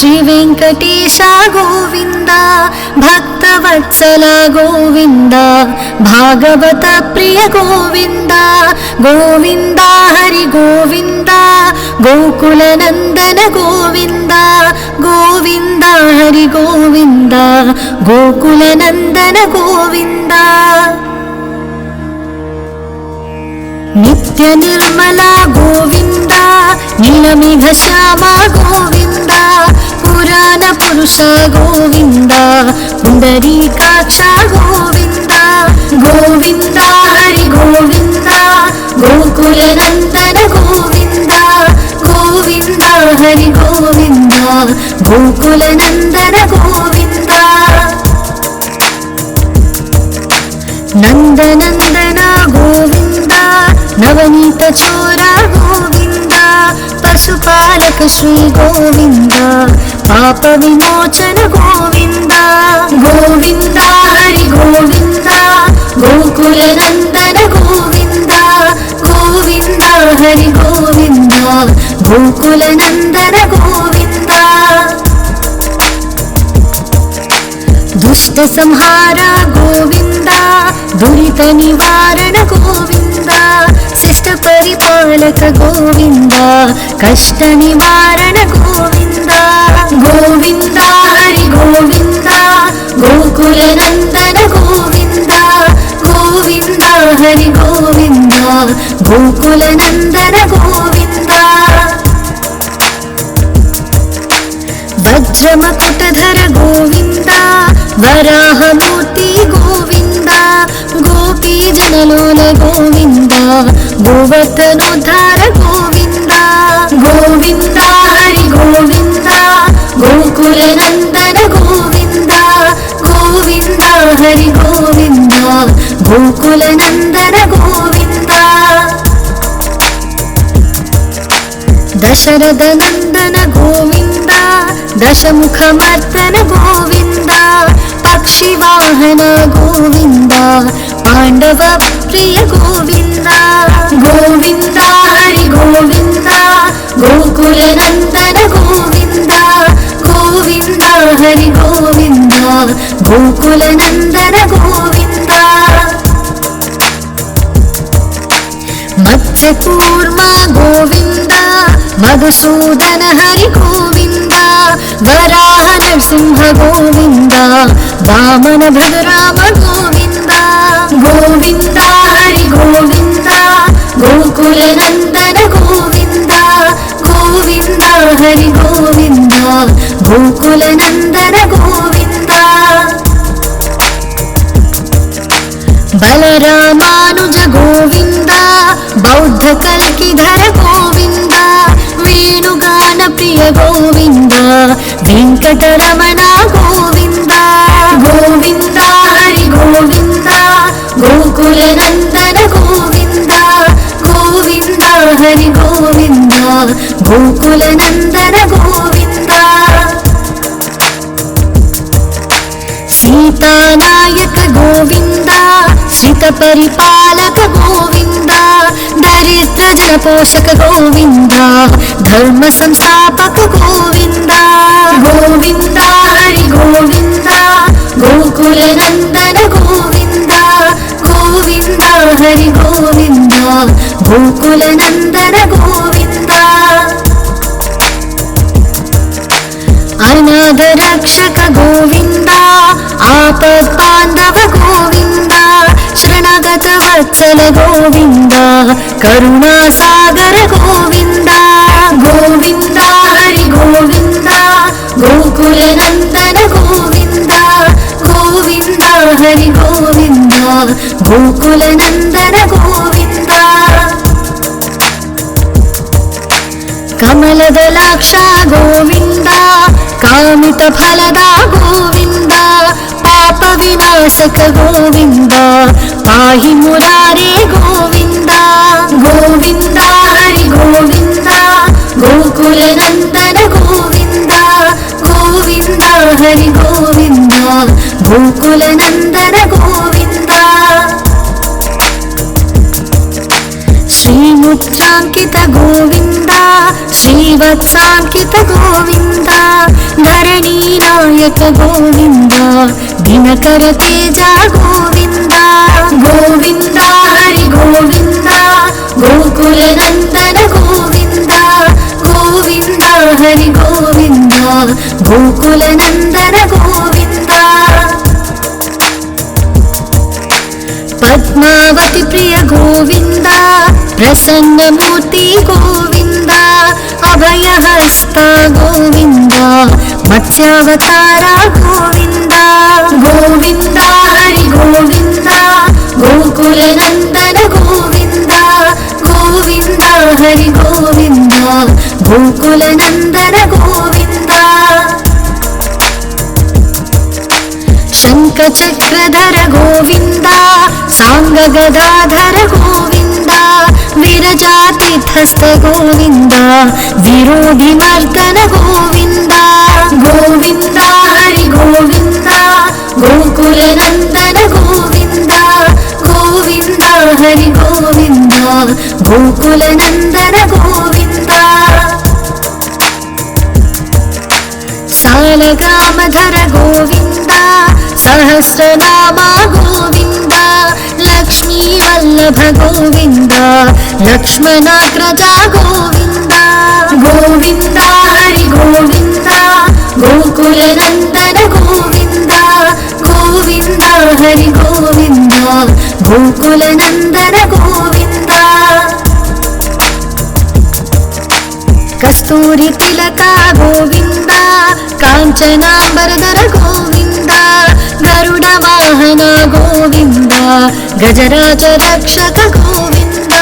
ಶ್ರೀ ವೆಂಕಟೇಶ ಗೋವಿಂದ, ಭಕ್ತವತ್ಸಲ ಗೋವಿಂದ, ಭಾಗವತ ಪ್ರಿಯ ಗೋವಿಂದ ಗೋವಿಂದ, ಹರಿ ಗೋವಿಂದ, ಗೋಕುಲ ನಂದನ ಗೋವಿಂದ ಗೋವಿಂದ, ಹರಿ ಗೋವಿಂದ, ಗೋಕುಲ ನಂದನ ಗೋವಿಂದ. ನಿತ್ಯ ನಿರ್ಮಲ ಗೋವಿಂದ, ನೀಲಮೇಘ ಶ್ಯಾಮ ಗೋವಿಂದ, ಪುರಾಣ ಪುರುಷ ಗೋವಿಂದ, ಪುಂಡರೀಕಾಕ್ಷ ಗೋವಿಂದ ಗೋವಿಂದ, ಹರಿ ಗೋವಿಂದ, ಗೋಕುಲ ನಂದನ ಗೋವಿಂದ ಗೋವಿಂದ, ಹರಿ ಗೋವಿಂದ, ಗೋಕುಲ ನಂದನ ಗೋವಿಂದ. ನಂದನಂದನ ಗೋವಿಂದ, ನವನೀತ ಚೋರ ಗೋವಿಂದ, ಪಶುಪಾಲಕ ಶ್ರೀ ಗೋವಿಂದ, ಪಾಪ ವಿಮೋಚನ ಗೋವಿಂದ ಗೋವಿಂದ, ಹರಿ ಗೋವಿಂದ, ಗೋಕುಲ ನಂದನ ಗೋವಿಂದ ಗೋವಿಂದ, ಹರಿ ಗೋವಿಂದ, ಗೋಕುಲ ನಂದನ ಗೋವಿಂದ. ದುಷ್ಟ ಸಂಹಾರ ಗೋವಿಂದ, ದುರಿತ ನಿವಾರಣ ಗೋವಿಂದ, ಶಿಷ್ಟ ಪರಿಪಾಲಕ ಗೋವಿಂದ, ಕಷ್ಟ ನಿವಾರಣ ಗೋವಿಂದ ಗೋವಿಂದ, ಹರಿ ಗೋವಿಂದ, ಗೋಕುಲ ನಂದನ ಗೋವಿಂದ ಗೋವಿಂದ, ಹರಿ ಗೋವಿಂದ, ಗೋಕುಲ ನಂದನ ಗೋವಿಂದ. ವಜ್ರಮಕುಟಧರ ಗೋವಿಂದ, ವರಾಹಮೂರ್ತಿ ಗೋವಿಂದ, ಗೋಪೀ ಜನಲೋಲ ಗೋವಿಂದ, ಗೋವರ್ಧನೋದ್ಧಾರ ಗೋವಿಂದ ಗೋವಿಂದ, ಹರಿ ಗೋವಿಂದ, ಗೋಕುಲ ನಂದನ ಗೋವಿಂದ ಗೋವಿಂದ, ಹರಿ ಗೋವಿಂದ, ಗೋಕುಲ ನಂದನ ಗೋವಿಂದ. ದಶರಥ ನಂದನ ಗೋವಿಂದ, ದಶಮುಖ ಮರ್ದನ ಗೋವಿಂದ, ಪಕ್ಷಿ ವಾಹನ ಗೋವಿಂದ, ಪಾಂಡವ ಪ್ರಿಯ ಗೋವಿಂದ ಗೋವಿಂದ, ಹರಿ ಗೋವಿಂದ, ಗೋಕುಲ ನಂದನ ಗೋವಿಂದ ಗೋವಿಂದ, ಹರಿ ಗೋವಿಂದ, ಗೋಕುಲ ನಂದನ ಗೋವಿಂದ. ಮತ್ಸ್ಯಕೂರ್ಮ ಗೋವಿಂದ, ಮಧುಸೂದನ ಹರಿ ಗೋವಿಂದ, ವರಾಹ ನರಸಿಂಹ ಗೋವಿಂದ, ವಾಮನ ಭಗರಾಮ ಗೋವಿಂದ ಗೋವಿಂದ, ಹರಿ ಗೋವಿಂದ, ಗೋಕುಲ ನಂದನ ಗೋವಿಂದ ಗೋವಿಂದ, ಹರಿ ಗೋವಿಂದ, ಗೋಕುಲ ನಂದನ ಗೋವಿಂದ. ಬಲರಾಮಾನುಜ ಗೋವಿಂದ, ಬೌದ್ಧ ಕಲ್ಕಿಧರ ಗೋವಿಂದ, ವೇಣುಗಾನ ಪ್ರಿಯ ಗೋವಿಂದ, ವೆಂಕಟರಮಣ ಗೋವಿಂದ ಗೋವಿಂದ, ಹರಿ ಗೋವಿಂದ, ಗೋಕುಲ ನಂದನ ಗೋವಿಂದ ಗೋವಿಂದ, ಹರಿ ಗೋವಿಂದ, ಗೋಕುಲ ನಂದನ ಗೋವಿಂದ. ಸೀತಾನಾಯಕ ಗೋವಿಂದ, ಶ್ರಿತ ಪರಿಪಾಲಕ ಗೋವಿಂದ, ದರಿದ್ರ ಜನ ಪೋಷಕ ಗೋವಿಂದ, ಧರ್ಮ ಸಂಸ್ಥಾಪಕ ಗೋವಿಂದ ಗೋವಿಂದ, ಹರಿ ಗೋವಿಂದ, ಗೋಕುಲ ನಂದನ ಗೋವಿಂದ ಗೋವಿಂದ, ಹರಿ ಗೋವಿಂದ, ಗೋಕುಲ ನಂದನ ಗೋವಿಂದ. ಅನಾಥ ರಕ್ಷಕ ಗೋವಿಂದ, ಆಪತ್ ಬಾಂಧವ ಗೋವಿಂದ, ಶರಣಾಗತ ವತ್ಸಲ ಗೋವಿಂದ, ಕರುಣಾ ಸಾಗರ ಗೋವಿಂದ ಗೋವಿಂದ, ಹರಿ ಗೋವಿಂದ, ಗೋಕುಲ ನಂದನ ಗೋವಿಂದ ಗೋವಿಂದ, ಹರಿ ಗೋವಿಂದ, ಗೋಕುಲ ನಂದನ ಗೋವಿಂದ. ಕಮಲದಲಾಕ್ಷ ಗೋವಿಂದ, ಕಾಮಿತ ಫಲದ ಗೋವಿಂದ, ಪಾಪ ವಿನಾಶಕ ಗೋವಿಂದ, ಪಾಹಿ ಮುರಾರೇ ಗೋವಿಂದ ಗೋವಿಂದ, ಹರಿ ಗೋವಿಂದ, ಗೋಕುಲ ನಂದನ ಗೋವಿಂದ ಗೋವಿಂದ, ಹರಿ ಗೋವಿಂದ, ಗೋಕುಲ ನಂದನ ಗೋವಿಂದ. ಶ್ರೀಮುದ್ರಾಂಕಿತ ಗೋವಿಂದ, ಶ್ರೀವತ್ಸಾಂಕಿತ ಗೋವಿಂದ, ನಾಯಕ ಗೋವಿಂದ ದಿನಕರ ತೇಜ ಗೋವಿಂದ ಗೋವಿಂದ ಹರಿ ಗೋವಿಂದ ಗೋಕುಲ ನಂದನ ಗೋವಿಂದ ಗೋವಿಂದ ಹರಿ ಗೋವಿಂದ ಗೋಕುಲ ನಂದನ ಗೋವಿಂದ ಪದ್ಮಾವತಿ ಪ್ರಿಯ ಗೋವಿಂದ ಪ್ರಸನ್ನ ಮೂರ್ತಿ ಗೋವಿಂದ ಅಭಯ ಹಸ್ತ ಗೋವಿಂದ ಮತ್ಸ್ಯಾವತಾರ ಗೋವಿಂದ ಗೋವಿಂದ ಹರಿ ಗೋವಿಂದ ಗೋಕುಲ ನಂದನ ಗೋವಿಂದ ಗೋವಿಂದ ಹರಿ ಗೋವಿಂದ ಗೋಕುಲ ನಂದನ ಗೋವಿಂದ ಶಂಖ ಚಕ್ರಧರ ಗೋವಿಂದ ಸಾಂಗ ಗದಾಧರ ಗೋವಿಂದ ವಿರಜಾತಿಥಸ್ಥ ಗೋವಿಂದ ವಿರೋಧಿ ಮರ್ದನ ಗೋವಿಂದ ಗೋವಿಂದ ಹರಿ ಗೋವಿಂದ ಗೋಕುಲ ನಂದನ ಗೋವಿಂದ ಗೋವಿಂದ ಹರಿ ಗೋವಿಂದ ಗೋಕುಲ ನಂದನ ಗೋವಿಂದ ಸಾಲಗ್ರಾಮಧರ ಗೋವಿಂದ ಸಹಸ್ರನಾಮ ಗೋವಿಂದ ಲಕ್ಷ್ಮೀ ವಲ್ಲಭ ಗೋವಿಂದ ಲಕ್ಷ್ಮಣಾಗ್ರಜ ಗೋವಿಂದ ಗೋವಿಂದ ಹರಿ ಗೋವಿಂದ ಗೋಕುಲ ನಂದನ ಗೋವಿಂದ ಗೋವಿಂದ ಹರಿ ಗೋವಿಂದ ಗೋಕುಲ ನಂದನ ಗೋವಿಂದ ಕಸ್ತೂರಿ ತಿಲಕ ಗೋವಿಂದ ಕಾಂಚನಾಂಬರಧರ ಗೋವಿಂದ ಗರುಡ ವಾಹನ ಗೋವಿಂದ ಗಜರಾಜ ರಕ್ಷಕ ಗೋವಿಂದ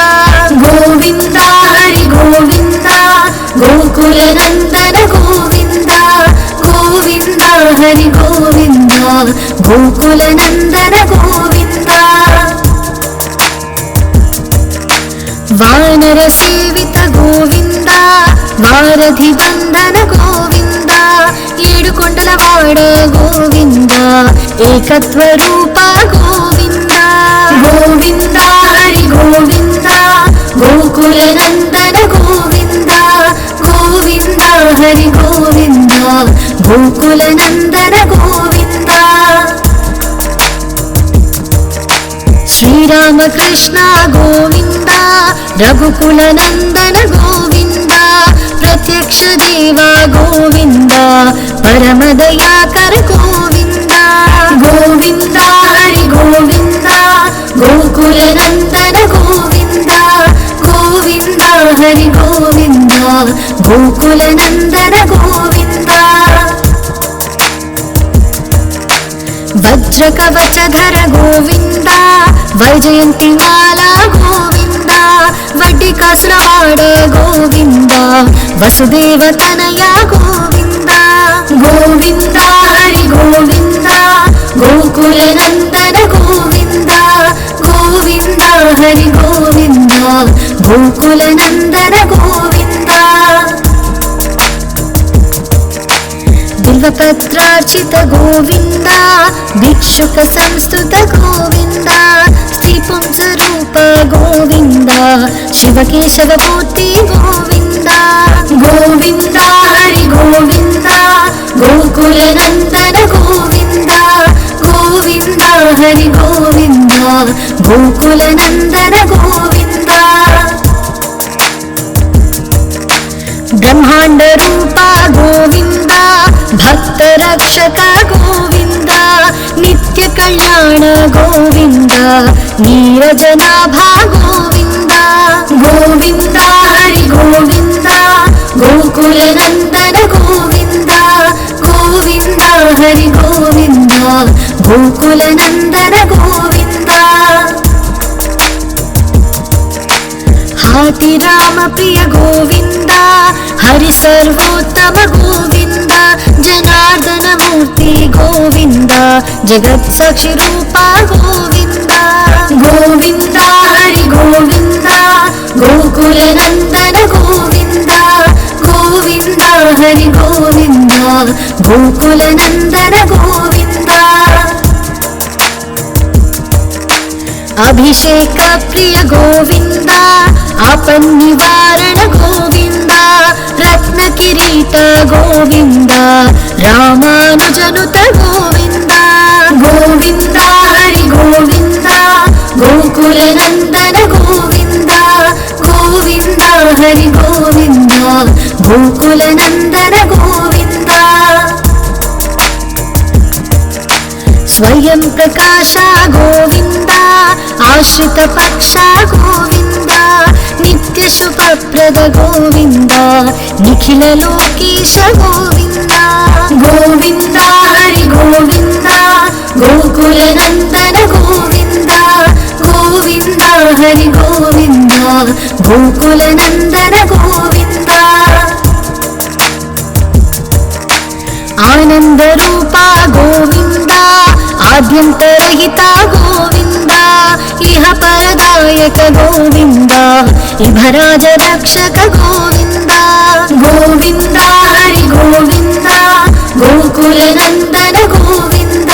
ಗೋವಿಂದ ಹರಿ ಗೋವಿಂದ ಗೋಕುಲ ನಂದನ ಗೋವಿಂದ ಗೋವಿಂದ ಹರಿ ಗೋವಿಂದ ಗೋಕುಲ ನಂದನ ಗೋವಿಂದ ವಾನರ ಸೇವಿತ ಗೋವಿಂದ ವಾರಧಿ ಬಂಧನ ಗೋವಿಂದ ಏಡುಕೊಂಡಲವಾಡ ಗೋವಿಂದ ಏಕತ್ವ ರೂಪ ಗೋವಿಂದ ಗೋವಿಂದ ಹರಿ ಗೋವಿಂದ ಗೋಕುಲ ನಂದನ ಗೋವಿಂದ ಗೋವಿಂದ ಹರಿ ಗೋವಿಂದ ಗೋಕುಲ ನಂದನ ಗೋವಿಂದ ಶ್ರೀರಾಮಕೃಷ್ಣ ಗೋವಿಂದ ರಘುಕುಲ ನಂದನ ಗೋವಿಂದ ಪ್ರತ್ಯಕ್ಷ ದೇವ ಗೋವಿಂದ ಪರಮದಯಾಕರ ಗೋವಿಂದ ಗೋವಿಂದ ಹರಿ ಗೋವಿಂದ ಗೋಕುಲ ನಂದನ ಗೋವಿಂದ ಗೋವಿಂದ ಹರಿ ಗೋವಿಂದ ಗೋಕುಲ ನಂದನ ಗೋವಿಂದ ವಜ್ರ ಕವಚಧರ ಗೋವಿಂದ ವೈಜಯಂತಿ ಮಾಲಾ ಗೋವಿಂದ ವಡ್ಡಿ ಕಾಸರವಾಡ ಗೋವಿಂದ ವಸುದೇವ ತನಯ ಗೋವಿಂದ ಗೋವಿಂದ ಹರಿ ಗೋವಿಂದ ಗೋಕುಲ ನಂದನ ಗೋವಿಂದ ಗೋವಿಂದ ಹರಿ ಗೋವಿಂದ ಗೋಕುಲ ನಂದನ ಗೋವಿಂದ ಬಿಲ್ವಪತ್ರಾರ್ಚಿತ ಗೋವಿಂದ ಭಿಕ್ಷುಕ ಸಂಸ್ತುತ ಗೋವಿಂದ ಸ್ತ್ರೀಪುಂಸ ರೂಪ ಗೋವಿಂದ ಶಿವಕೇಶವ ಮೂರ್ತಿ ಗೋವಿಂದ ಗೋವಿಂದ ಹರಿ ಗೋವಿಂದ ಗೋಕುಲ ನಂದನ ಗೋವಿಂದ ಗೋವಿಂದ ಹರಿ ಗೋವಿಂದ ಗೋಕುಲ ನಂದನ ಗೋವಿಂದ ಬ್ರಹ್ಮಾಂಡ ರೂಪ ಗೋವಿಂದ ಭಕ್ತ ರಕ್ಷಕ ಗೋವಿಂದ ನಿತ್ಯ ಕಲ್ಯಾಣ ಗೋವಿಂದ ನೀರಜನಾಭ ಗೋವಿಂದ ಗೋವಿಂದ ಹರಿ ಗೋವಿಂದ ಗೋಕುಲ ನಂದನ ಗೋವಿಂದ ಗೋವಿಂದ ಹರಿ ಗೋವಿಂದ ಗೋಕುಲ ನಂದನ ಗೋವಿಂದ ಹಾತಿ ರಾಮ ಪ್ರಿಯ ಗೋವಿಂದ ಹರಿ ಸರ್ವೋತ್ತಮ ಗೋವಿಂದ ಜನಾರ್ದನ ಮೂರ್ತಿ ಗೋವಿಂದ ಜಗತ್ ಸಾಕ್ಷಿ ರೂಪ ಗೋವಿಂದ ಗೋವಿಂದ ಹರಿ ಗೋವಿಂದ ಗೋಕುಲ ನಂದನ ಗೋವಿಂದ ಗೋವಿಂದ ಹರಿ ಗೋವಿಂದ ಗೋಕುಲ ನಂದನ ಗೋವಿಂದ ಅಭಿಷೇಕ ಪ್ರಿಯ ಗೋವಿಂದ ಆಪನ್ನಿವಾರಣ ಗೋವಿಂದ ರತ್ನ ಕಿರೀಟ ಗೋವಿಂದ ರಾಮಾನುಜನುತ ಗೋವಿಂದ ಗೋವಿಂದ ಹರಿ ಗೋವಿಂದ ಗೋಕುಲ ನಂದನ ಗೋವಿಂದ ಗೋವಿಂದ ಹರಿ ಗೋವಿಂದ ಗೋಕುಲ ನಂದನ ಗೋವಿಂದ ಸ್ವಯಂ ಪ್ರಕಾಶ ಗೋವಿಂದ ಆಶ್ರಿತ ಪಕ್ಷ ಗೋವಿಂದ ನಿತ್ಯ ಶುಭಪ್ರದ ಗೋವಿಂದ ನಿಖಿಲ ಲೋಕೇಶ ಗೋವಿಂದ ಗೋವಿಂದ ಹರಿ ಗೋವಿಂದ ಗೋಕುಲ ನಂದನ ಗೋವಿಂದ ಗೋವಿಂದ ಹರಿ ಗೋವಿಂದ ಗೋಕುಲ ನಂದನ ಗೋವಿಂದ ಆನಂದ ರೂಪ ಗೋವಿಂದ ಆದ್ಯಂತರಹಿತ ಗೋವಿಂದ ಇಹ ಪರದಾಯಕ ಗೋವಿಂದ ಇಭರಾಜ ರಕ್ಷಕ ಗೋವಿಂದ ಗೋವಿಂದ ಹರಿ ಗೋವಿಂದ ಗೋಕುಲ ನಂದನ ಗೋವಿಂದ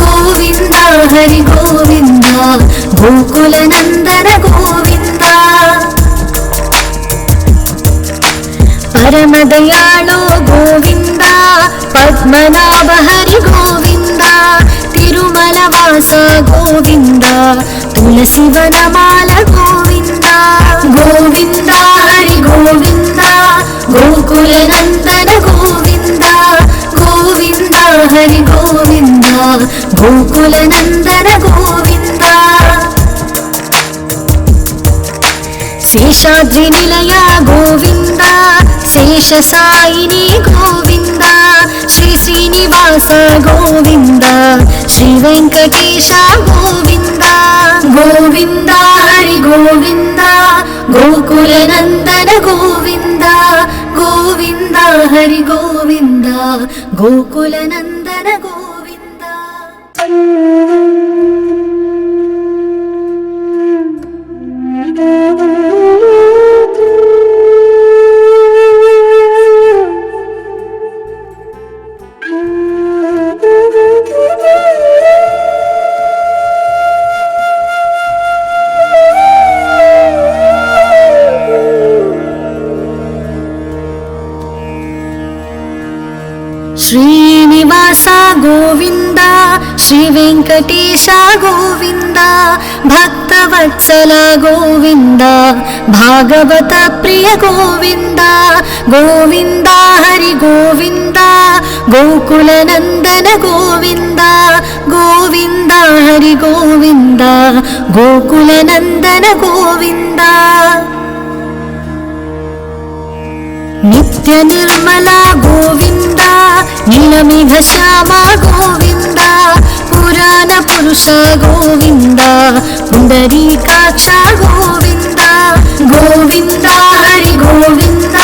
ಗೋವಿಂದ ಹರಿ ಗೋವಿಂದ ಗೋಕುಲ ನಂದನ ಗೋವಿಂದ ಪರಮ ದಯಾಳೋ ಗೋವಿಂದ ಪದ್ಮನಾಭ ಹರಿ ಗೋವಿಂದ ತಿರುಮಲ ವಾಸ ಗೋವಿಂದ ತುಳಸಿ ವನಮಾಲ ಗೋವಿಂದ ಗೋವಿಂದ ಹರಿ ಗೋವಿಂದ ಗೋಕುಲ ನಂದನ ಗೋವಿಂದ ಗೋವಿಂದ ಹರಿ ಗೋವಿಂದ ಗೋಕುಲ ನಂದನ ಗೋವಿಂದ ಶೇಷಾದ್ರಿ ನಿಲಯ ಗೋವಿಂದ ಶೇಷ ಸಾಯಿನಿ ಗೋವಿಂದ ಶ್ರೀ ಶ್ರೀನಿವಾಸ ಗೋವಿಂದ ಶ್ರೀ ವೆಂಕಟೇಶ ಗೋವಿಂದ ಗೋವಿಂದ ಹರಿ ಗೋವಿಂದ ಗೋಕುಲ ನಂದನ ಗೋವಿಂದ ಗೋವಿಂದ ಹರಿ ಗೋವಿಂದ ಗೋಕುಲ ನಂದನ ಗೋವಿಂದ. ಶ್ರೀನಿವಾಸ ಗೋವಿಂದ ಶ್ರೀ ವೆಂಕಟೇಶ ಗೋವಿಂದ ಭಕ್ತವತ್ಸಲ ಗೋವಿಂದ ಭಾಗವತ ಪ್ರಿಯ ಗೋವಿಂದ ಗೋವಿಂದ ಹರಿ ಗೋವಿಂದ ಗೋಕುಲ ನಂದನ ಗೋವಿಂದ ಗೋವಿಂದ ಹರಿ ಗೋವಿಂದ ಗೋಕುಲ ನಂದನ ಗೋವಿಂದ ನಿತ್ಯ ನಿರ್ಮಲ ಗೋವಿಂದ ನೀಲಮೇಘ ಶ್ಯಾಮ ಗೋವಿಂದ ಪುರಾಣ ಪುರುಷ ಗೋವಿಂದ ಪುಂಡರೀಕಾಕ್ಷ ಗೋವಿಂದ ಗೋವಿಂದ ಹರಿ ಗೋವಿಂದ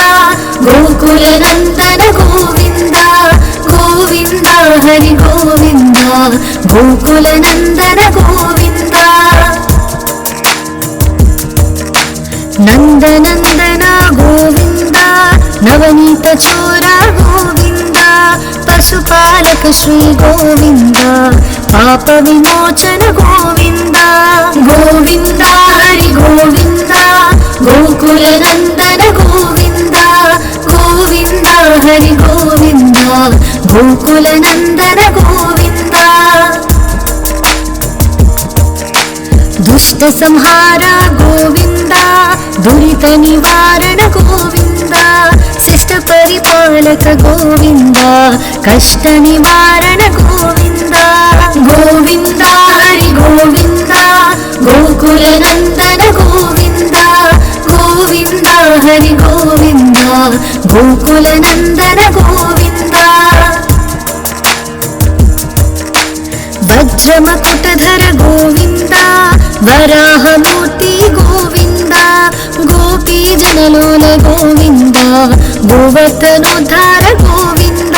ಗೋಕುಲ ನಂದನ ಗೋವಿಂದ ಗೋವಿಂದ ಹರಿ ಗೋವಿಂದ ಗೋಕುಲ ನಂದನ ಗೋವಿಂದ ನಂದನಂದನ ಗೋವಿಂದ ನವನೀತ ಚೋರ ಗೋವಿಂದ ಪಶುಪಾಲಕ ಶ್ರೀ ಗೋವಿಂದ ಪಾಪ ವಿಮೋಚನ ಗೋವಿಂದ ಗೋವಿಂದ ಹರಿ ಗೋವಿಂದ ಗೋಕುಲ ನಂದನ ಗೋವಿಂದ ಗೋವಿಂದ ಹರಿ ಗೋವಿಂದ ಗೋಕುಲ ನಂದನ ಗೋವಿಂದ ದುಷ್ಟ ಸಂಹಾರ ಗೋವಿಂದ ದುರಿತ ನಿವಾರಣ ಗೋವಿಂದ ಶಿಷ್ಟ ಪರಿಪಾಲಕ ಗೋವಿಂದ ಕಷ್ಟ ನಿವಾರಣ ಗೋವಿಂದ ಗೋವಿಂದ ಹರಿ ಗೋವಿಂದ ಗೋಕುಲ ನಂದನ ಗೋವಿಂದ ಗೋವಿಂದ ಹರಿ ಗೋವಿಂದ ಗೋಕುಲ ನಂದನ ಗೋವಿಂದ ವಜ್ರಮಕುಟಧರ ಗೋವಿಂದ ವರಾಹಮೂರ್ತಿ ಗೋವಿಂದ ಗೋಪೀ ಜನಲೋಲ ಗೋವಿಂದ ಗೋವರ್ಧನೋದ್ಧಾರ ಗೋವಿಂದ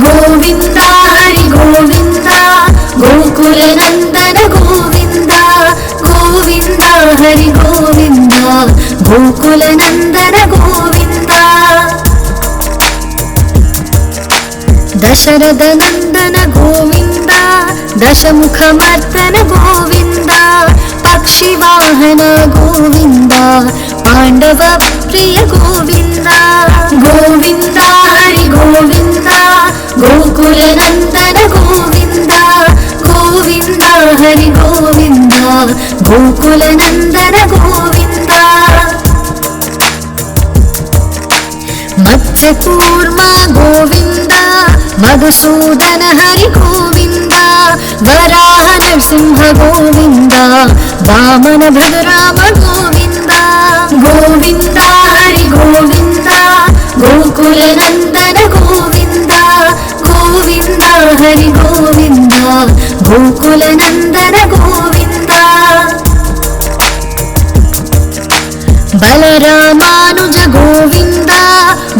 ಗೋವಿಂದ ಹರಿ ಗೋವಿಂದ ಗೋಕುಲ ನಂದನ ಗೋವಿಂದ ಗೋವಿಂದ ಹರಿ ಗೋವಿಂದ ಗೋಕುಲ ನಂದನ ಗೋವಿಂದ ದಶರಥ ನಂದನ ಗೋವಿಂದ ದಶಮುಖ ಮರ್ದನ ಗೋವಿಂದ ಪಕ್ಷಿ ವಾಹನ ಗೋವಿಂದ ಪಾಂಡವ ಪ್ರಿಯ ಗೋವಿಂದ ಗೋವಿಂದ ಹರಿ ಗೋವಿಂದ गोकुलनन्दन गोविन्द गोविन्द हरि गोविन्द गोकुलनन्दन गोविन्द मत्स्यकूर्मा गोविन्द मधुसूदन हरि गोविन्द वराह नरसिंह गोविन्द वामन भद्राम गोविन्द गोविन्द हरि गोविन्द गोकुलनन्दन गोविन्द गोविन्द हरि गोविन्द गोकुलनन्दन गोविन्द बलरामानुज गोविन्द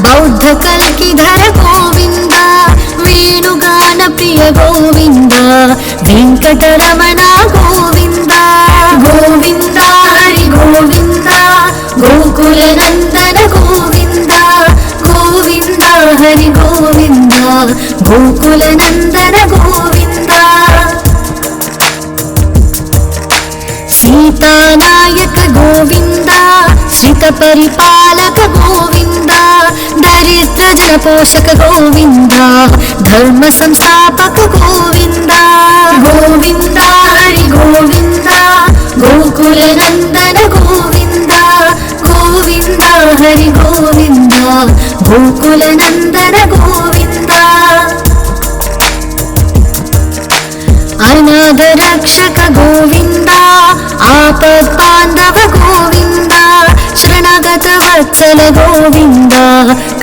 बौद्ध कल्किधर गोविन्द वेणुगान प्रिय गोविन्द वेङ्कटरमण गोविन्द गोविन्द हरि गोविन्द गोकुलनन्दन गोविन्द गोविन्द हरि गोविन्द गोकुलनन्दन गोविन्द सीतानायक गोविन्द श्रितपरिपालक गोविन्द दरिद्रजनपोषक गोविन्द धर्म संस्थापक गोविन्द गोविन्द हरि गोविन्द गोकुलनन्दन गोविन्द गोविन्द हरि गोविन्द गोकुलनन्दन गोविन्द अनाथ रक्षक गोविन्द आपद्बान्धव गोविन्द शरणगत वत्सल गोविन्द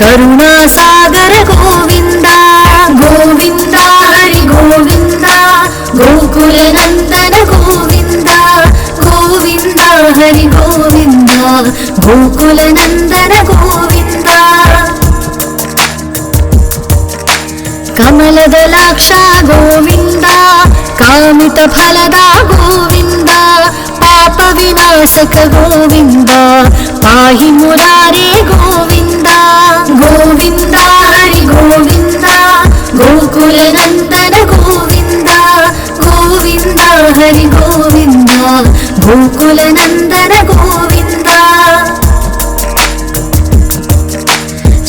करुणासागर गोविन्द गोविन्द हरि गोविन्द गोकुलनन्दन गोविन्द गोविन्द हरि गोविन्द गोकुलनन्दन गोविन्द कमलदलाक्ष गोविन्द कामितफलदा गोविन्द पापविनाशक गोविन्द पाहि मुरारे गोविन्द गोविन्द हरि गोविन्द गोकुलनन्दन गोविन्द गोविन्द हरि गोविन्द गोकुलनन्दन गोविन्द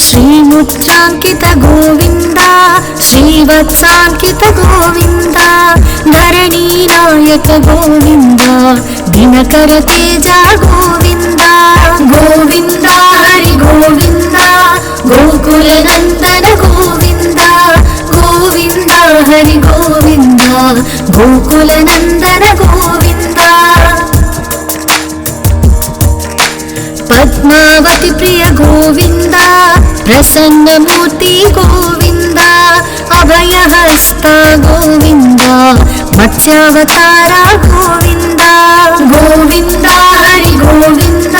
श्रीमुद्राङ्कित गोविन्द श्रीवत्साङ्कित गोविन्द धरणीनायक गोविन्द दिनकर तेज गोविन्द गोविन्द हरि गोविन्द गोकुलनन्दन गोविन्द गोविन्द हरि गोविन्द गोकुलनन्दन गोविन्द पद्मावती प्रिय गोविन्द प्रसन्नमूर्ति गोविन्द अभयहस्त गोविन्द मत्स्यावतार गोविन्द गोविन्द हरि गोविन्द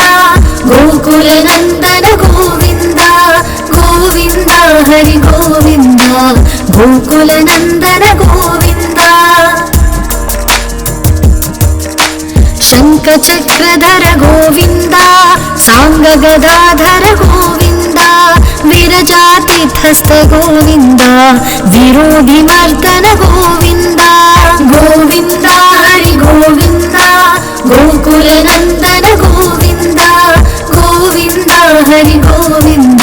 गोकुलनन्दन गोविन्द गोविन्द हरि गोविन्द गोकुलनन्दन गोविन्द शङ्खचक्रधर गोविन्द साङ्गगदाधर गोविन्द विरजातीर्थस्थ गोविन्द विरोधिमर्दन गोविन्द गोविन्द हरि गोविन्द गोकुलनन्दन गोविन्द गोविन्द हरि गोविन्द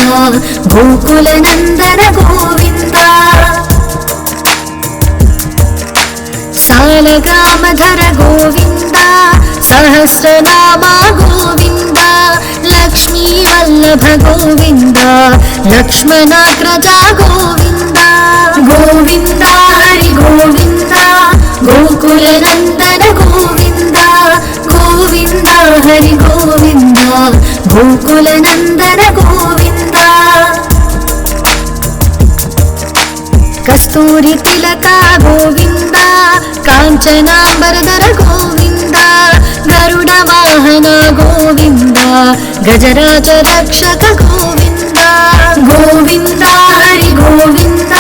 गोकुलनन्दन गोविन्द सालग्रामधर गोविन्द सहस्रनाम गोविन्द लक्ष्मीवल्लभ गोविन्द लक्ष्मणाग्रज गोविन्द गोविन्द हरि गोविन्द गोकुलनन्दन गोविन्द गोविन्द हरि गोविन्द गोकुलनन्दन गोविन्द कस्तूरी तिलक गोविन्द काञ्चनाम्बरधर गोविन्द गरुड वाहन गोविन्द गजराज रक्षक गोविन्द गोविन्द हरि गोविन्द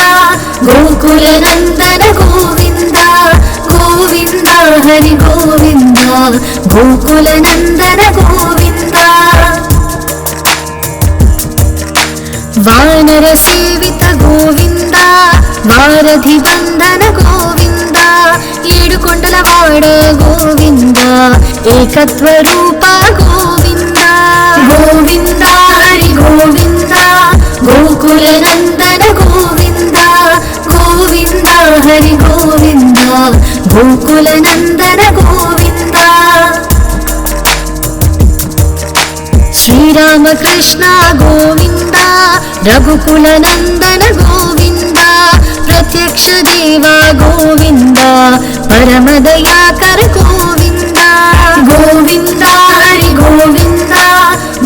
गोकुलनन्दन गोविन्द गोविन्द हरि गोविन्द गोकुलनन्दन गोविन्द वानर सेवित गोविन्द वारधि बन्धन गोविन्द ఏడుకొండలవాడ గోవింద ఏకత్వ రూప గోవింద గోవింద హరి గోవింద గోకులనందన గోవింద గోవింద ಗೋಕುಲ ನಂದನ ಗೋವಿಂದ. ಶ್ರೀರಾಮ ಕೃಷ್ಣ ಗೋವಿಂದ, ರಘುಕುಲ ನಂದನ ಗೋವಿಂದ, ಪ್ರತ್ಯಕ್ಷ ದೇವ ಗೋವಿಂದ, ಪರಮ ದಯಾಕರ ಗೋವಿಂದ. ಗೋವಿಂದ ಹರಿ ಗೋವಿಂದ,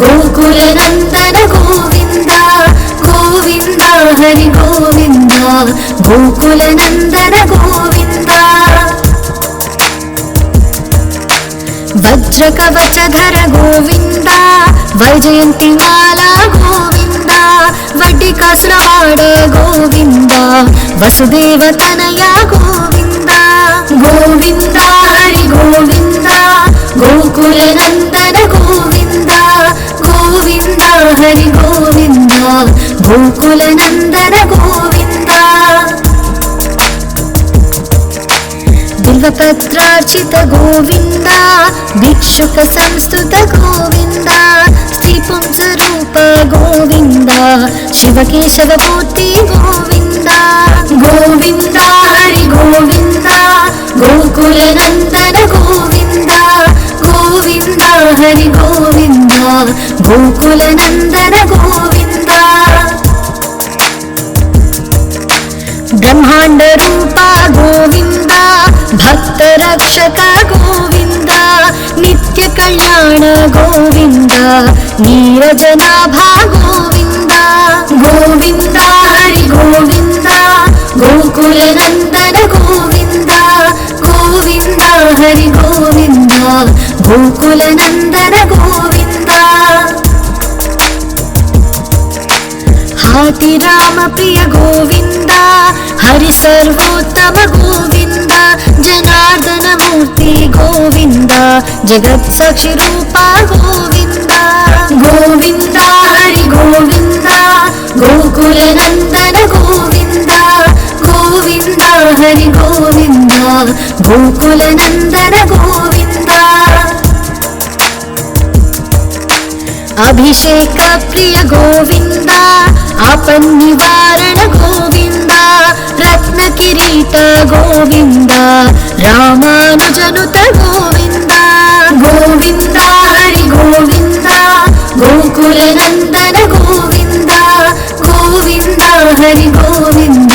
ಗೋಕುಲ ನಂದನ ಗೋವಿಂದ. ಗೋವಿಂದ ಹರಿ ಗೋವಿಂದ, ಗೋಕುಲ ನಂದನ ಗೋವಿಂದ. ವಜ್ರ ಕವಚಧರ ಗೋವಿಂದ, ವೈಜಯಂತಿ ಮಾಲಾ ಗೋವಿಂದ, ವಡ್ಡಿಕಾಸುರವಾಡ ಗೋವಿಂದ, ವಸುದೇವ ತನಯ ಗೋವಿಂದ. ಗೋವಿಂದ ಹರಿ ಗೋವಿಂದ, ಗೋಕುಲ ನಂದನ ಗೋವಿಂದ. ಗೋವಿಂದ ಹರಿ ಗೋವಿಂದ, ಗೋಕುಲ ನಂದನ ಗೋವಿಂದ. ಬಿಲ್ವಪತ್ರಾರ್ಚಿತ ಗೋವಿಂದ, ಭಿಕ್ಷುಕ ಸಂಸ್ತುತ ಗೋವಿಂದ, ಸ್ತ್ರೀಪುಂಸ ರೂಪ ಗೋವಿಂದ, ಶಿವಕೇಶವ ಮೂರ್ತಿ ಗೋವಿಂದ. ಗೋವಿಂದ ಹರಿ ಗೋವಿಂದ, ಗೋಕುಲ ನಂದನ ಗೋವಿಂದ. ಗೋವಿಂದ ಹರಿ ಗೋವಿಂದ, ಗೋಕುಲ ನಂದನ ಗೋವಿಂದ. ಬ್ರಹ್ಮಾಂಡ ರೂಪ ಗೋವಿಂದ, ಭಕ್ತ ರಕ್ಷಕ ಗೋವಿಂದ, ನಿತ್ಯ ಕಲ್ಯಾಣ ಗೋವಿಂದ, ನೀರಜನಾಭ ಗೋವಿಂದ. ಗೋವಿಂದ ಹರಿ ಗೋವಿಂದ, ಗೋಕುಲ ನಂದನ ಗೋವಿಂದ. ಗೋವಿಂದ ಹರಿ ಗೋವಿಂದ, ಗೋಕುಲ ನಂದನ ಗೋವಿಂದ. ಹಾಟಿ ರಾಮ ಪ್ರಿಯ ಗೋವಿಂದ, ಹರಿ ಸರ್ವೋತ್ತಮ ಗೋವಿಂದ, ಜನಾರ್ದನ ಮೂರ್ತಿ ಗೋವಿಂದ, ಜಗತ್ ಸಾಕ್ಷಿ ರೂಪ ಗೋವಿಂದ. ಗೋವಿಂದ ಹರಿ ಗೋವಿಂದ, ಗೋಕುಲ ನಂದನ ಗೋವಿಂದ. ಗೋವಿಂದ ಹರಿ ಗೋವಿಂದ, ಗೋಕುಲ ನಂದನ ಗೋವಿಂದ. ಅಭಿಷೇಕ ಪ್ರಿಯ ಗೋವಿಂದ, ಆಪನ್ ನಿವಾರಣ ಗೋವಿಂದ, ರತ್ನ ಕಿರೀಟ ಗೋವಿಂದ, ರಾಮಾನುಜನುತ ಗೋವಿಂದ. ಗೋವಿಂದ ಹರಿ ಗೋವಿಂದ, ಗೋಕುಲ ನಂದನ ಗೋವಿಂದ. ಗೋವಿಂದ ಹರಿ ಗೋವಿಂದ,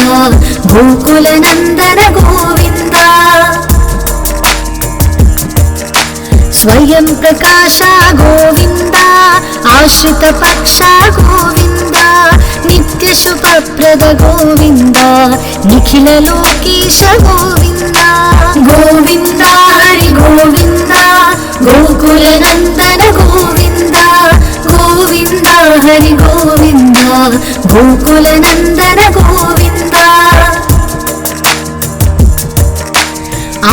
ಗೋಕುಲ ನಂದನ ಗೋವಿಂದ. ಸ್ವಯಂ ಪ್ರಕಾಶ ಗೋವಿಂದ, ಆಶ್ರಿತ ಪಕ್ಷ ಗೋವಿಂದ, ನಿತ್ಯ ಶುಭಪ್ರದ ಗೋವಿಂದ, ನಿಖಿಲ ಲೋಕೇಶ ಗೋವಿಂದ. ಗೋವಿಂದ ಹರಿ ಗೋವಿಂದ, ಗೋಕುಲ ನಂದನ ಗೋವಿಂದ. ಗೋವಿಂದ ಹರಿ ಗೋವಿಂದ, ಗೋಕುಲ ನಂದನ ಗೋವಿಂದ.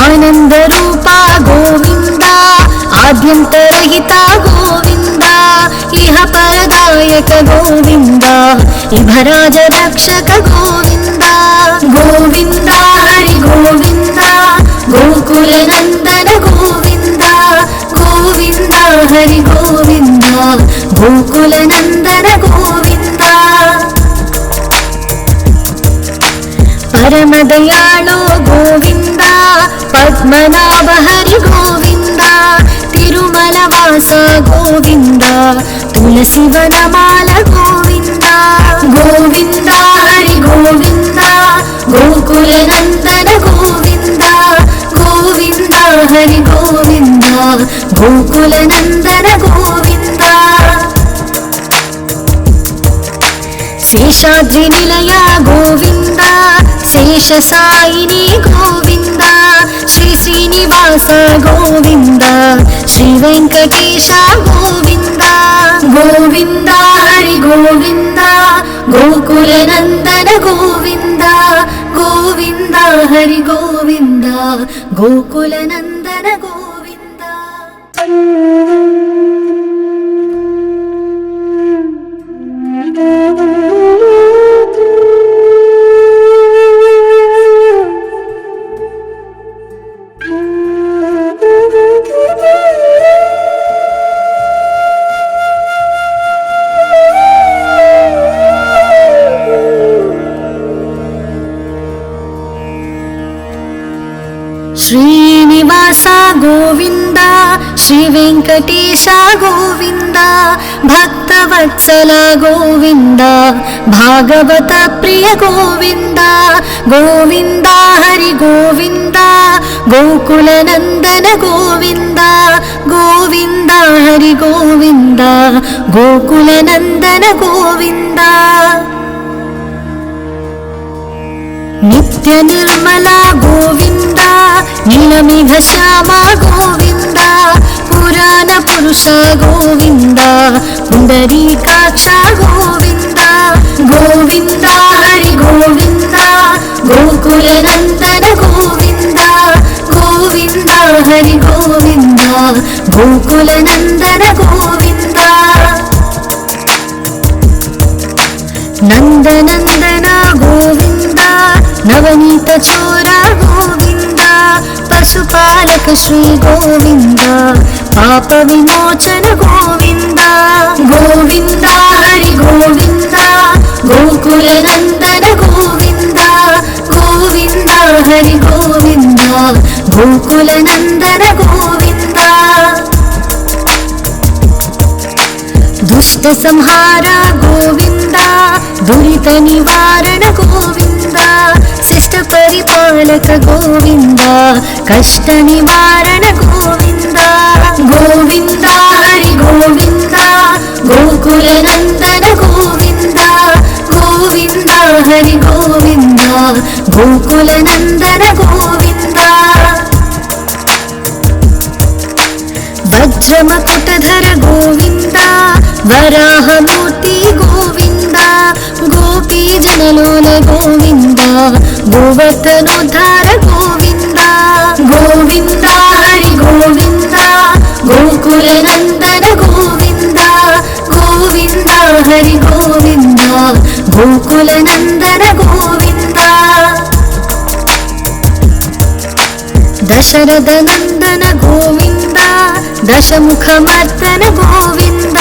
ಆನಂದ ರೂಪ ಗೋವಿಂದ, ಆದ್ಯಂತರಹಿತ ಗೋವಿಂದ, ಇಹ ಪರದಾಯಕ ಗೋವಿಂದ, ಇಭರಾಜ ರಕ್ಷಕ ಗೋವಿಂದ. ಗೋವಿಂದ ಹರಿ ಗೋವಿಂದ, ಗೋಕುಲ ನಂದನ ಗೋವಿಂದ. ಗೋವಿಂದ ಹರಿ ಗೋವಿಂದ, ಗೋಕುಲ ನಂದನ ಗೋವಿಂದ. ಪರಮ ದಯಾಳು ಗೋವಿಂದ, ಪದ್ಮನಾಭ ಹರಿ ಗೋವಿಂದ, ತಿರುಮಲ ವಾಸ ಗೋವಿಂದ, ತುಳಸಿ ವನಮಾಲ ಗೋವಿಂದ. ಗೋವಿಂದ ಹರಿ ಗೋವಿಂದ, ಗೋಕುಲ ನಂದನ ಗೋವಿಂದ. ಗೋವಿಂದ ಹರಿ ಗೋವಿಂದ, ಗೋಕುಲ ನಂದನ ಗೋವಿಂದ. ಶೇಷಾದ್ರಿ ನಿಲಯ ಗೋವಿಂದ, ಶೇಷ ಸಾಯಿನಿ ಗೋವಿಂದ, ಶ್ರೀ ಶ್ರೀನಿವಾಸ ಗೋವಿಂದ, ಶ್ರೀ ವೆಂಕಟೇಶ ಗೋವಿಂದ. ಗೋವಿಂದ ಹರಿ ಗೋವಿಂದ, ಗೋಕುಲ ನಂದನ ಗೋವಿಂದ. ಗೋವಿಂದ ಹರಿ ಗೋವಿಂದ, ಗೋಕುಲ ನಂದನ ಗೋವಿಂದ. ಶ್ರೀನಿವಾಸ ಗೋವಿಂದ ಶ್ರೀ ವೆಂಕಟೇಶ ಗೋವಿಂದ ಭಕ್ತವತ್ಸಲ ಗೋವಿಂದ ಭಾಗವತ ಪ್ರಿಯ ಗೋವಿಂದ ಗೋವಿಂದ ಹರಿ ಗೋವಿಂದ ಗೋಕುಲ ನಂದನ ಗೋವಿಂದ ಗೋವಿಂದ ಹರಿ ಗೋವಿಂದ ಗೋಕುಲ ನಂದನ ಗೋವಿಂದ ನಿತ್ಯ ನಿರ್ಮಲ ಗೋವಿಂದ ನೀಲಮೇಘ ಶ್ಯಾಮ ಗೋವಿಂದ ಪುರಾಣ ಪುರುಷ ಗೋವಿಂದ ಪುಂಡರೀಕಾಕ್ಷ ಗೋವಿಂದ ಗೋವಿಂದ ಹರಿ ಗೋವಿಂದ ಗೋಕುಲ ನಂದನ ಗೋವಿಂದ ಗೋವಿಂದ ಹರಿ ಗೋವಿಂದ ಗೋಕುಲ ನಂದನ ಗೋವಿಂದ ನಂದನಂದನ ಗೋವಿಂದ ನವನೀತ ಚೋರ ಗೋವಿಂದ ಪಶುಪಾಲಕ ಶ್ರೀ ಗೋವಿಂದ ಪಾಪ ವಿಮೋಚನ ಗೋವಿಂದ ಗೋವಿಂದ ಹರಿ ಗೋವಿಂದ ಗೋಕುಲ ನಂದನ ಗೋವಿಂದ ಗೋವಿಂದ ಹರಿ ಗೋವಿಂದ ಗೋಕುಲ ನಂದನ ಗೋವಿಂದ ದುಷ್ಟ ಸಂಹಾರ ಗೋವಿಂದ ದುರಿತ ನಿವಾರಣ ಗೋವಿಂದ ಶಿಷ್ಟ ಪರಿಪಾಲಕ ಗೋವಿಂದ ಕಷ್ಟ ನಿವಾರಣ ಗೋವಿಂದ ಗೋವಿಂದ ಹರಿ ಗೋವಿಂದ ಗೋಕುಲ ನಂದನ ಗೋವಿಂದ ಗೋವಿಂದ ಹರಿ ಗೋವಿಂದ ಗೋಕುಲ ನಂದನ ಗೋವಿಂದ ವಜ್ರಮಕುಟಧರ ಗೋವಿಂದ ವರಾಹಮೂರ್ತಿ ಗೋವಿಂದ ಗೋಪೀ ಜನಲೋಲ ಗೋವಿಂದ ಗೋವರ್ಧನೋದ್ಧಾರ ಗೋವಿಂದ ಗೋವಿಂದ ಹರಿ ಗೋವಿಂದ ಗೋಕುಲ ನಂದನ ಗೋವಿಂದ ಗೋವಿಂದ ಹರಿ ಗೋವಿಂದ ಗೋಕುಲ ನಂದನ ಗೋವಿಂದ ದಶರಥ ನಂದನ ಗೋವಿಂದ ದಶಮುಖ ಮರ್ದನ ಗೋವಿಂದ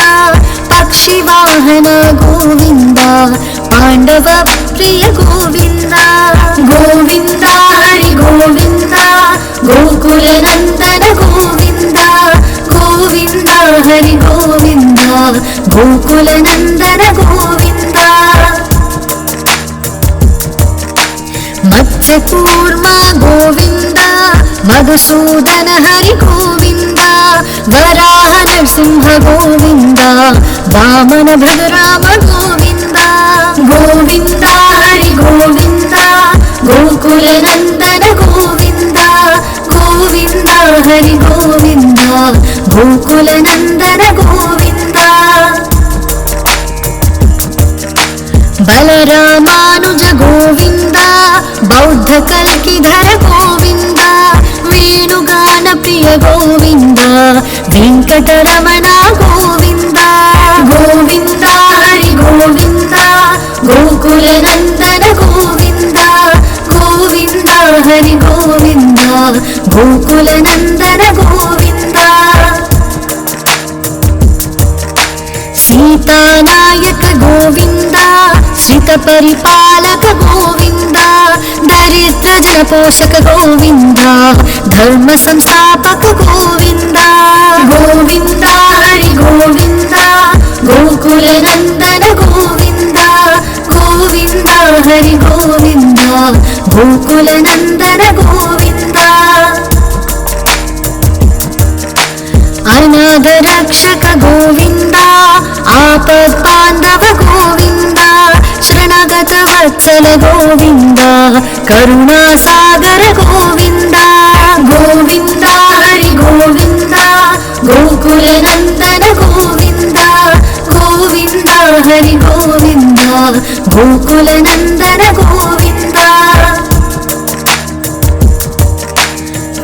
ಪಕ್ಷಿ ವಾಹನ ಗೋವಿಂದ ಪಾಂಡವ ಪ್ರಿಯ ಗೋವಿಂದ ಗೋವಿಂದ ಹರಿ ಗೋವಿಂದ ಗೋಕುಲ ನಂದನ ಗೋವಿಂದ ಗೋವಿಂದ ಹರಿ ಗೋವಿಂದ ಗೋಕುಲ ನಂದನ ಗೋವಿಂದ ಮತ್ಸ್ಯಕೂರ್ಮ ಗೋವಿಂದ ಮಧುಸೂದನ ಹರಿ ಗೋವಿಂದ ವರಾಹ ನರಸಿಂಹ ಗೋವಿಂದ ವಾಮನ ಭಗರಾಮ ಗೋವಿಂದ ಗೋವಿಂದ ಹರಿ ಗೋವಿಂದ ಗೋಕುಲ ನಂದನ ಗೋವಿಂದ ಗೋವಿಂದ ಹರಿ ಗೋವಿಂದ ಗೋಕುಲ ನಂದನ ಗೋವಿಂದ ಬಲರಾಮಾನುಜ ಗೋವಿಂದ ಬೌದ್ಧ ಕಲ್ಕಿಧರ ಗೋವಿಂದ ವೇಣುಗಾನ ಪ್ರಿಯ ಗೋವಿಂದ ವೆಂಕಟರಮಣ ಗೋವಿಂದ ಗೋವಿಂದ ಹರಿ ಗೋವಿಂದ ಗೋಕುಲ ನಂದನ ಗೋವಿಂದ ಗೋವಿಂದ ಹರಿ ಗೋವಿಂದ ಗೋಕುಲ ನಂದನ ಗೋವಿಂದ ಸೀತಾನಾಯಕ ಗೋವಿಂದ ಶ್ರಿತ ಪರಿಪಾಲಕ ಗೋವಿಂದ ದರಿದ್ರ ಜನ ಪೋಷಕ ಗೋವಿಂದ ಧರ್ಮ ಸಂಸ್ಥಾಪಕ ಗೋವಿಂದ ಗೋವಿಂದ ಹರಿ ಗೋವಿಂದ ಗೋಕುಲ ನಂದನ ಗೋವಿಂದ ಗೋವಿಂದ ಹರಿ ಗೋವಿಂದ ಗೋಕುಲ ನಂದನ ಗೋವಿಂದ ಅನಾಥ ರಕ್ಷಕ ಗೋವಿಂದ ಆಪದ್ ಬಾಂಧವ ಗೋವಿಂದ ಶರಣಾಗತ ವತ್ಸಲ ಗೋವಿಂದ ಕರುಣಾ ಸಾಗರ ಗೋವಿಂದ ಗೋವಿಂದ ಹರಿ ಗೋವಿಂದ ಗೋಕುಲ ನಂದನ ಗೋವಿಂದ ಗೋವಿಂದ ಹರಿ ಗೋವಿಂದ ಗೋಕುಲ ನಂದನ ಗೋವಿಂದ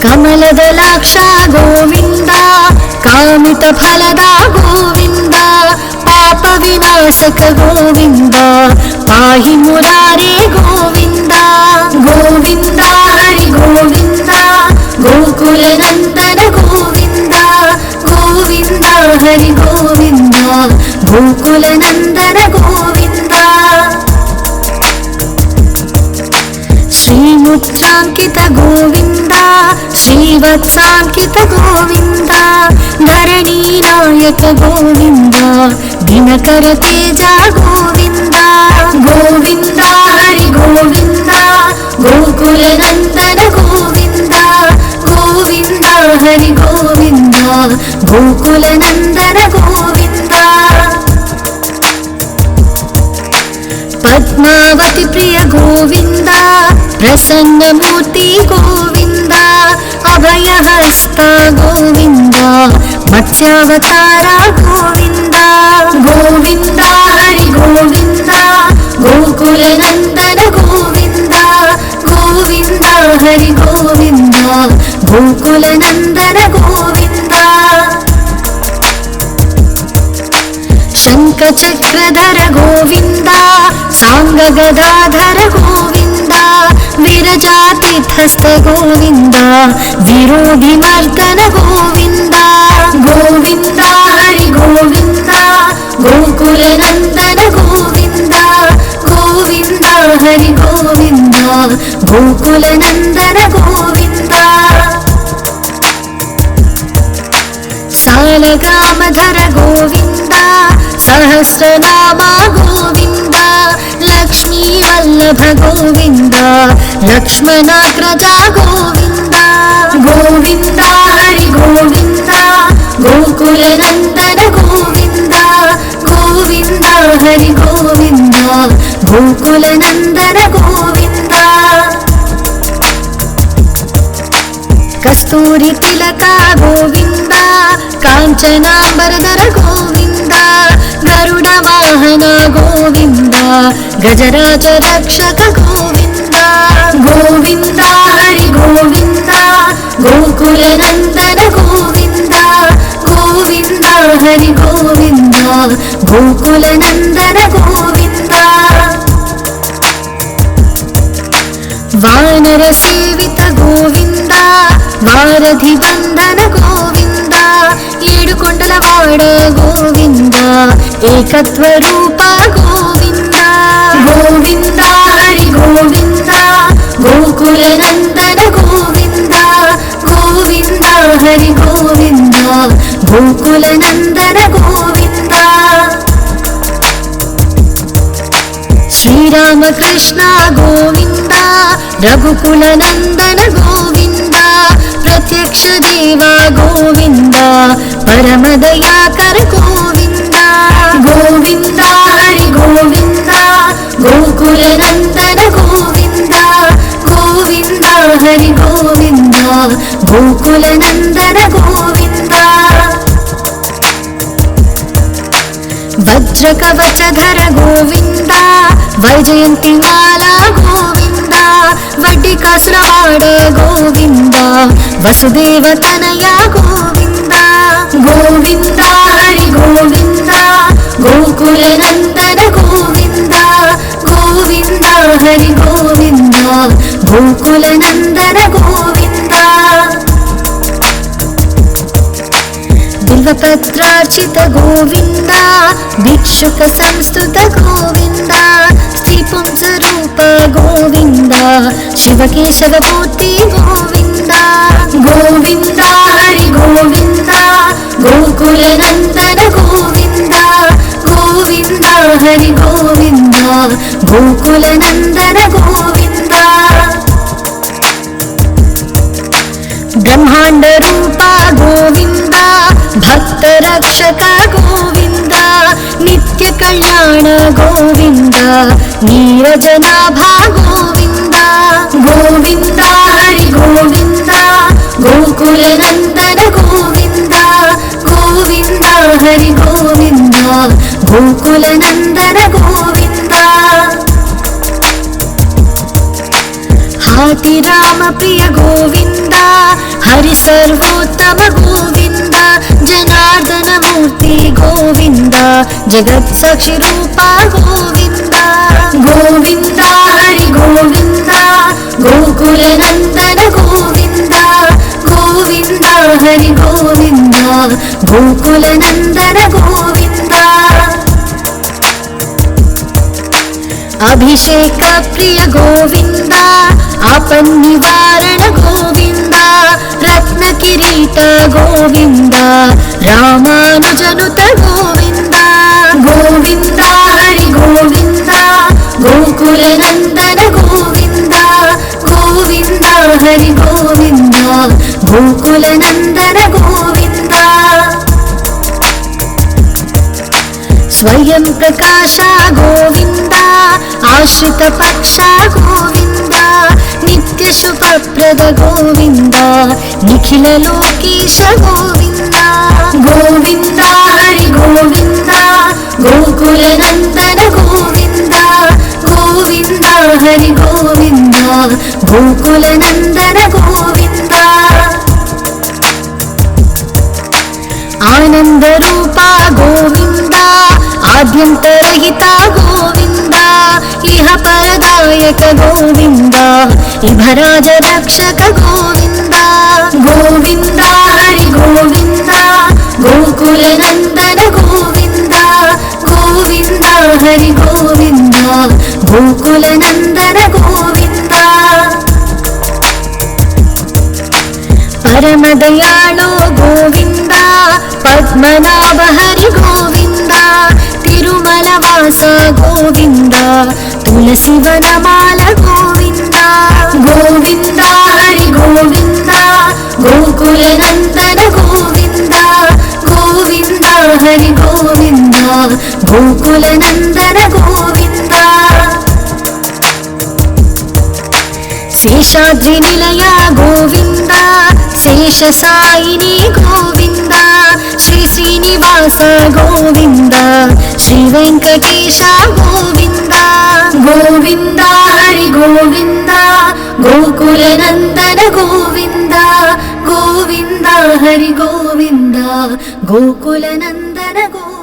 ಕಮಲದಲಾಕ್ಷ ಗೋವಿಂದ ಕಾಮಿತ ಫಲದ ಗೋವಿಂದ ಪಾಪ ವಿನಾಶಕ ಗೋವಿಂದ ಪಾಹಿ ಮುರಾರೇ ಗೋವಿಂದ ಗೋವಿಂದ ಹರಿ ಗೋವಿಂದ ಗೋಕುಲ ನಂದನ ಗೋವಿಂದ ಗೋವಿಂದ ಹರಿ ಗೋವಿಂದ ಗೋಕುಲ ನಂದನ ಗೋವಿಂದ ಶ್ರೀ श्रीपुत्राङ्कित गोविन्द श्रीवत्साङ्कित गोविन्द धरणीनायक गोविन्द दिनकर तेज गोविन्द गोविन्द हरि गोविन्द गोकुलनन्दन गोविन्द गोविन्द हरि गोविन्द गोकुलनन्दन गोविन्द पद्मावती प्रिय गोविन्द प्रसन्नमूर्ति गोविन्द अभयहस्त गोविन्द मत्स्यावतार गोविन्द गोविन्द हरि गोविन्द गोकुलनन्दन गोविन्द गोविन्द हरि गोविन्द गोकुलनन्दन गोविन्द शङ्खचक्रधर गोविन्द साङ्गगदाधर गोविन्द विरजातीर्थस्थ गोविन्द विरोधिमर्दन गोविन्द गोविन्द हरि गोविन्द गोकुलनन्दन गोविन्द गोविन्द हरि गोविन्द गोकुलनन्दन गोविन्द सालग्रामधर गोविन्द सहस्रनाम गोविन्द लक्ष्मीवल्लभ गोविन्द लक्ष्मणाग्रज गोविन्द गोविन्द हरि गोविन्द गोकुलनन्दन गोविन्द गोविन्द हरि गोविन्द गोकुलनन्दन गोविन्द कस्तूरी तिलक गोविन्द काञ्चनाम्बरधर गोविन्द गरुड वाहन गोविन्द गजराज रक्षक गोविन्द गोविन्द हरि गोविन्द गोकुलनन्दन गोविन्द गोविन्द हरि गोविन्द गोकुलनन्दन गोविन्द वानर सेवित गोविन्द वारधि बन्धन गोविन्द ఏడుకొండలవాడ గోవింద ఏకత్వ రూప గోవింద గోవింద హరి గోవింద గోకులనందన గోవింద గోవింద హరి గోవింద గోకులనందన గోవింద శ్రీరామకృష్ణ గోవింద రఘుకులనందన గోవింద प्रत्यक्ष देवा गोविन्द परम दयाकर गोविन्द गोविन्द हरि गोविन्द गोकुलनन्दन गोविन्द गोविन्द हरि गोविन्द गोकुलनन्दन गोविन्द वज्रकवचधर गोविन्द वैजयन्तिमाला गोविन्द वड्डिकासुरवाड गोविन्द वसुदेव तनय गोविन्द गोविन्द हरि गोविन्द गोकुलनन्दन गोविन्द गोविन्द हरि गोविन्द गोकुलनन्दन गोविन्द बिल्वपत्रार्चित गोविन्द भिक्षुक संस्तुत गोविन्द स्त्रीपुंसरूप गोविन्द शिवकेशवमूर्ति गोविन्द गोविन्द हरि गोविन्द गोकुलनन्दन गोविन्द गोविन्द हरि गोविन्द गोकुलनन्दन गोविन्द ब्रह्माण्ड रूप गोविन्द भक्त रक्षक गोविन्द नित्य कल्याण गोविन्द नीरजनाभा गोविन्द गोविन्द हरि गोविन्द गोकुलनन्दन गोविन्द गोविन्द हरि गोविन्द गोकुलनन्दन गोविन्द हाथी राम प्रिय गोविन्द हरि सर्वोत्तम गोविन्द जनार्दन मूर्ति गोविन्द जगत्साक्षि रूप गोविन्द गोविन्द हरि गोविन्द गोकुलनन्दन गोविन्द गोविन्द हरि गोविन्द गोकुलनन्दन गोविन्द अभिषेक प्रिय गोविन्द आपन्निवारण गोविन्द रत्नकिरीट गोविन्द रामानुजनुत गोविन्द गोविन्द हरि गोविन्द गोकुलनन्दन गोविन्द गोविन्द हरि गोविन्द गोकुलनन्दन गोविन्द स्वयं प्रकाश गोविन्द आश्रित पक्ष गोविन्द नित्य शुभप्रद गोविन्द निखिल लोकेश गोविन्द गोविन्द हरि गोविन्द गोकुलनन्दन गोविन्द गोविन्द हरि गोविन्द गोकुलनन्दन गोविन्द आनंद रूपा गोविन्द आद्यन्तरहिता गोविन्द इह परदायक गोविन्द इभराज रक्षक गोविन्द गोविन्द हरि गोविन्द गोकुलनन्दन गोविन्द गोविन्द हरि गोविन्द गोकुलनन्दन गोविन्द परमदयाळो गोविन्द पद्मनाभ हरि गोविन्द तिरुमलवास गोविन्द तुलसी वनमाल गोविन्द गोविन्द हरि गोविन्द गोकुलनन्दन गोविन्द गोविन्द हरि गोविन्द गोकुलनन्दन गोविन्द शेषाद्रिनिलय गोविन्द शेषसायिनी गोविन्द श्री श्रीनिवास गोविन्द श्री वेङ्कटेश गोविन्द गोविन्द हरि गोविन्द गोकुलनन्दन गोविन्द गोविन्द हरि गोविन्द गोकुलनन्दन गोविन्द।